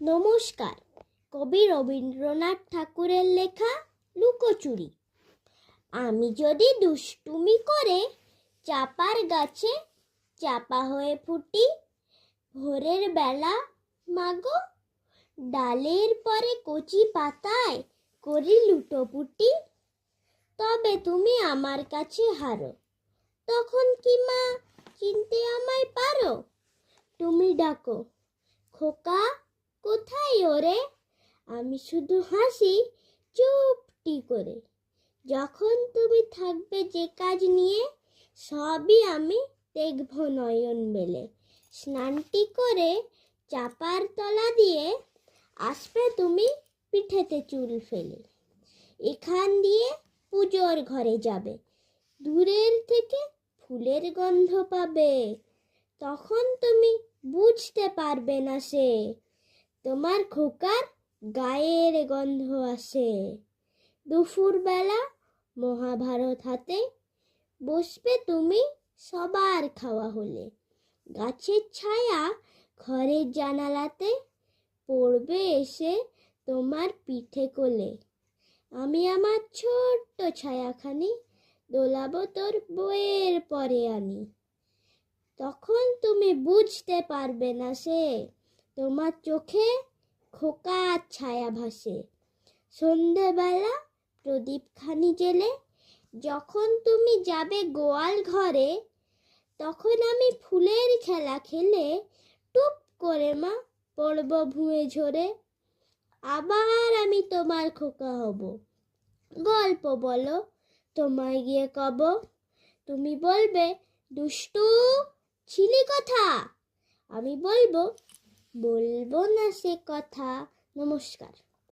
নমস্কার। কবি রবীন্দ্রনাথ ঠাকুরের লেখা লুকোচুরি। আমি যদি দুষ্টুমি করে চাপার গাছে চাপা হয়ে ফুটি, ভোরের বেলা মাগো ডালের পরে কচি পাতায় করি লুটোপুটি, তবে তুমি আমার কাছে হারো। তখন কি মা চিনতে আমায় পারো? তুমি ডাকো, খোকা কোথায় ওরে? আমি শুধু হাসি চুপটি করে। যখন তুমি থাকবে যে কাজ নিয়ে, সবই আমি দেখব নয়ন মেলে। স্নানটি করে চাপার তলা দিয়ে আসবে তুমি পিঠেতে চুল ফেলে। এখান দিয়ে পুজোর ঘরে যাবে, দূরের থেকে ফুলের গন্ধ পাবে। তখন তুমি বুঝতে পারবে না সে তোমার খোকার গায়ের গন্ধ আসে। দুপুরবেলা মহাভারত হাতে বসবে তুমি সবার খাওয়া হলে। গাছের ছায়া ঘরের জানালাতে পড়বে এসে তোমার পিঠে কোলে। আমি আমার ছোট্ট ছায়াখানি দোলাবো তোর বইয়ের পরে আনি। তখন তুমি বুঝতে পারবে না সে তোমার চোখে খোকার ছায়া ভাসে। সন্ধেবেলা প্রদীপখানি জেলে যখন তুমি যাবে গোয়াল ঘরে, তখন আমি ফুলের খেলা খেলে টুপ করে মা পড়ব ভুঁয়ে ঝরে। আবার আমি তোমার খোকা হব, গল্প বলো তোমায় গিয়ে কব। তুমি বলবে দুষ্টু ছিলি কথা, আমি বলবো না সে কথা। নমস্কার।